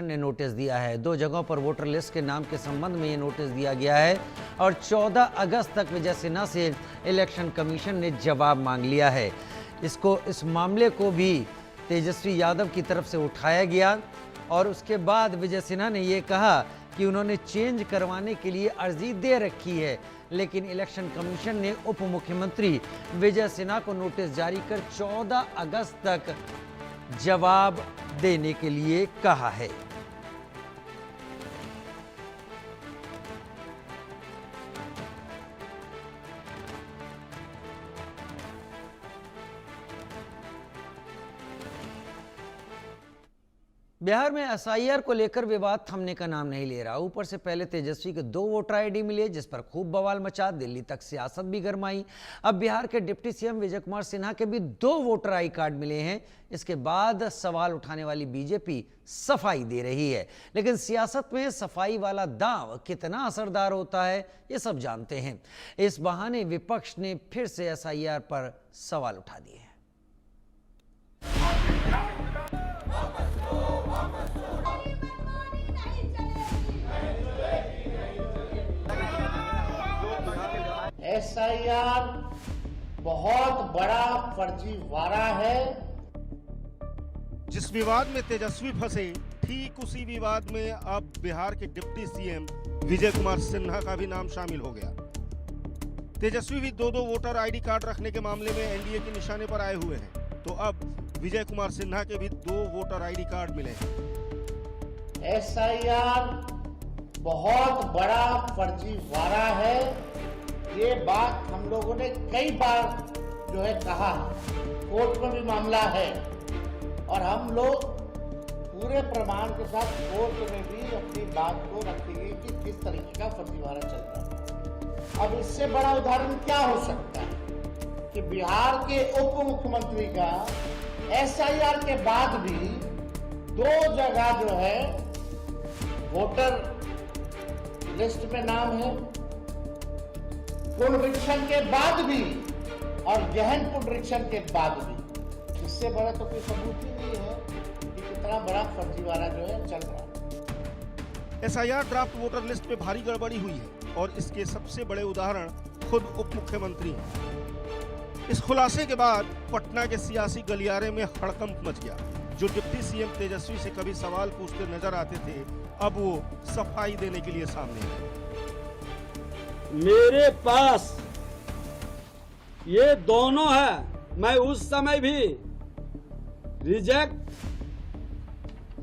ने नोटिस दिया है। 2 जगहों पर वोटर लिस्ट के नाम के संबंध में ये नोटिस दिया गया है और 14 अगस्त तक विजय सिन्हा से इलेक्शन कमीशन ने जवाब मांग लिया है। इस मामले को भी तेजस्वी यादव की तरफ से उठाया गया और उसके बाद विजय सिन्हा ने ये कहा कि उन्होंने चेंज करवाने के लिए अर्जी दे रखी है, लेकिन इलेक्शन कमीशन ने उप मुख्यमंत्री विजय सिन्हा को नोटिस जारी कर 14 अगस्त तक जवाब देने के लिए कहा है। बिहार में एसआईआर को लेकर विवाद थमने का नाम नहीं ले रहा। ऊपर से पहले तेजस्वी के 2 वोटर आईडी मिले, जिस पर खूब बवाल मचा, दिल्ली तक सियासत भी गरमाई। अब बिहार के डिप्टी सीएम विजय कुमार सिन्हा के भी 2 वोटर आई कार्ड मिले हैं। इसके बाद सवाल उठाने वाली बीजेपी सफाई दे रही है, लेकिन सियासत में सफाई वाला दांव कितना असरदार होता है ये सब जानते हैं। इस बहाने विपक्ष ने फिर से एसआईआर पर सवाल उठा दिए हैं। एसआईआर बहुत बड़ा फर्जीवाड़ा है। जिस विवाद में तेजस्वी फंसे, ठीक उसी विवाद में अब बिहार के डिप्टी सीएम विजय कुमार सिन्हा का भी नाम शामिल हो गया। तेजस्वी भी 2-2 वोटर आईडी कार्ड रखने के मामले में एनडीए के निशाने पर आए हुए हैं, तो अब विजय कुमार सिन्हा के भी 2 वोटर आईडी कार्ड मिले हैं। एसआईआर बहुत बड़ा फर्जीवाड़ा है। ये बात हम लोगों ने कई बार जो है कहा, कोर्ट में भी मामला है और हम लोग पूरे प्रमाण के साथ कोर्ट में भी अपनी बात को रखेंगे कि किस तरीके का फर्जीवाड़ा चल रहा है। अब इससे बड़ा उदाहरण क्या हो सकता है कि बिहार के उप मुख्यमंत्री का एसआईआर के बाद भी 2 जगह जो है वोटर लिस्ट में नाम है, पुनरीक्षण के बाद भी और गहन पुनरीक्षण के बाद भी। इससे बड़ा तो कोई सबूत ही नहीं है कि कितना बड़ा फर्जीवाड़ा जो है चल रहा है। एसआईआर ड्राफ्ट वोटर लिस्ट में भारी गड़बड़ी हुई है और इसके सबसे बड़े उदाहरण खुद उप मुख्यमंत्री हैं। इस खुलासे के बाद पटना के सियासी गलियारे में हड़कंप मच गया। जो डिप्टी सीएम तेजस्वी से कभी सवाल पूछते नजर आते थे, अब वो सफाई देने के लिए सामने आए। मेरे पास ये दोनों है। मैं उस समय भी रिजेक्ट,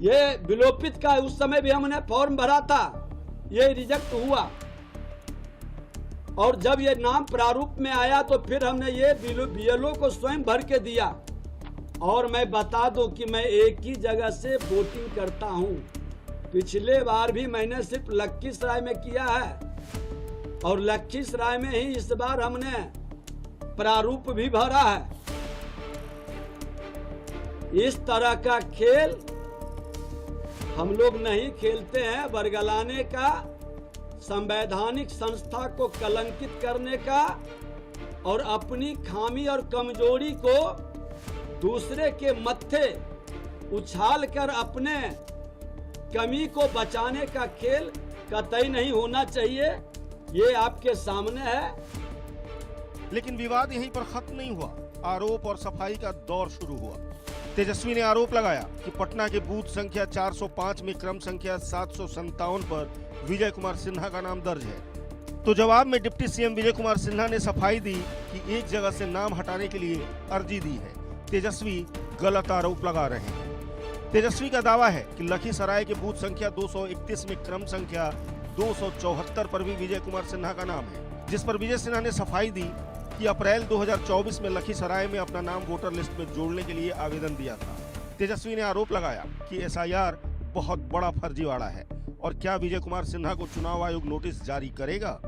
ये विलोपित का उस समय भी हमने फॉर्म भरा था, ये रिजेक्ट हुआ और जब ये नाम प्रारूप में आया तो फिर हमने ये बीएलओ को स्वयं भर के दिया। और मैं बता दूं कि मैं एक ही जगह से वोटिंग करता हूं। पिछले बार भी मैंने सिर्फ लखीसराय में किया है और लखीसराय में ही इस बार हमने प्रारूप भी भरा है। इस तरह का खेल हम लोग नहीं खेलते हैं। बरगलाने का, संवैधानिक संस्था को कलंकित करने का और अपनी खामी और कमजोरी को दूसरे के मत्थे उछाल कर अपने कमी को बचाने का खेल कतई नहीं होना चाहिए। ये आपके सामने है। लेकिन विवाद यहीं पर खत्म नहीं हुआ। आरोप और सफाई का दौर शुरू हुआ। तेजस्वी ने आरोप लगाया कि पटना के बूथ संख्या 405 में क्रम संख्या 757 पर विजय कुमार सिन्हा का नाम दर्ज है। तो जवाब में डिप्टी सीएम विजय कुमार सिन्हा ने सफाई दी कि एक जगह से नाम हटाने के लिए अर्जी दी है। तेजस्वी गलत आरोप लगा रहे हैं। तेजस्वी का दावा है कि लखीसराय के बूथ संख्या 231 में क्रम संख्या 274 पर भी विजय कुमार सिन्हा का नाम है, जिस पर विजय सिन्हा ने सफाई दी कि अप्रैल 2024 में लखीसराय में अपना नाम वोटर लिस्ट में जोड़ने के लिए आवेदन दिया था। तेजस्वी ने आरोप लगाया कि एसआईआर बहुत बड़ा फर्जीवाड़ा है और क्या विजय कुमार सिन्हा को चुनाव आयोग नोटिस जारी करेगा।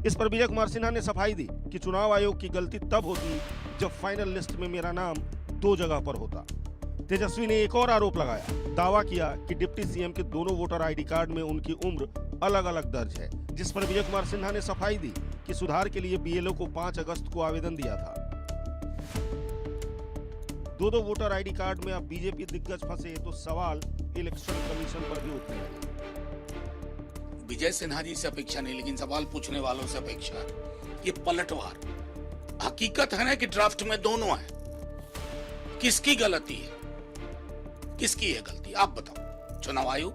इस पर विजय कुमार सिन्हा ने सफाई दी कि चुनाव आयोग की गलती तब होती जब फाइनल लिस्ट में मेरा नाम 2 जगह पर होता। तेजस्वी ने एक और आरोप लगाया, दावा किया कि डिप्टी सीएम के दोनों वोटर आईडी कार्ड में उनकी उम्र अलग अलग दर्ज है, जिस पर विजय कुमार सिन्हा ने सफाई दी कि सुधार के लिए बीएलओ को 5 अगस्त को आवेदन दिया था। दो वोटर आईडी कार्ड में अब बीजेपी दिग्गज फंसे तो सवाल इलेक्शन कमीशन पर भी उठने लगे। विजय सिन्हा जी से अपेक्षा नहीं, लेकिन सवाल पूछने वालों से अपेक्षा है। ये पलटवार हकीकत है ना कि ड्राफ्ट में दोनों है। किसकी गलती है, किसकी है गलती, आप बताओ। चुनाव आयोग,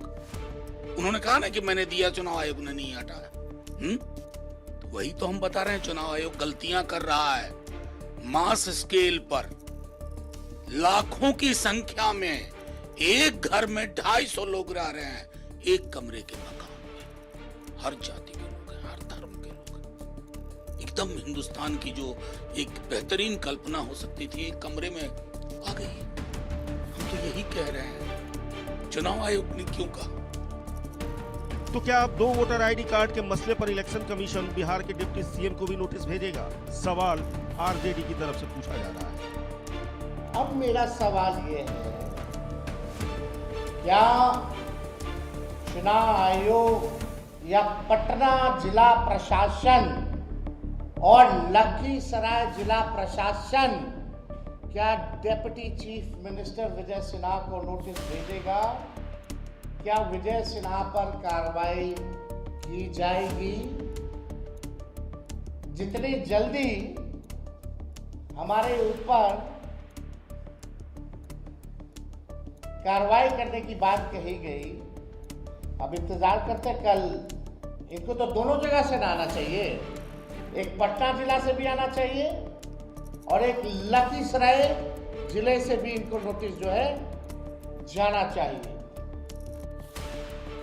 उन्होंने कहा ना कि मैंने दिया, चुनाव आयोग ने नहीं हटाया। तो वही तो हम बता रहे हैं, चुनाव आयोग गलतियां कर रहा है। मास स्केल पर लाखों की संख्या में एक घर में 250 लोग रह रहे हैं, एक कमरे के मकान में। हर जाति के लोग हैं, हर धर्म के लोग हैं। एकदम हिंदुस्तान की जो एक बेहतरीन कल्पना हो सकती थी, एक कमरे में आ गई। हम तो यही कह रहे हैं, चुनाव आयोग ने क्यों कहा? तो क्या अब दो वोटर आईडी कार्ड के मसले पर इलेक्शन कमीशन बिहार के डिप्टी सीएम को भी नोटिस भेजेगा? सवाल आरजेडी की तरफ से पूछा जा रहा है। अब मेरा सवाल ये है, क्या चुनाव आयोग या पटना जिला प्रशासन और लखीसराय जिला प्रशासन क्या deputy chief minister Vijay Sinha को नोटिस भेजेगा? क्या विजय सिन्हा पर कार्रवाई की जाएगी? जितनी जल्दी हमारे ऊपर कार्रवाई करने की बात कही गई, अब इंतजार करते कल। इनको तो दोनों जगह से ना आना चाहिए, एक पटना जिला से भी आना चाहिए और एक लखीसराय जिले से भी इनको नोटिस जो है जाना चाहिए।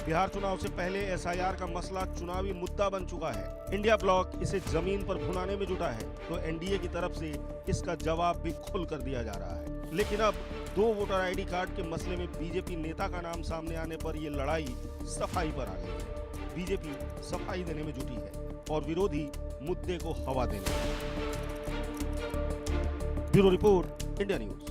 बिहार चुनाव से पहले एसआईआर का मसला चुनावी मुद्दा बन चुका है। इंडिया ब्लॉक इसे जमीन पर भुनाने में जुटा है, तो एनडीए की तरफ से इसका जवाब भी खुल कर दिया जा रहा है। लेकिन अब दो वोटर आईडी कार्ड के मसले में बीजेपी नेता का नाम सामने आने पर ये लड़ाई सफाई पर आ गई है। बीजेपी सफाई देने में जुटी है और विरोधी मुद्दे को हवा देने में। Bureau report, India news.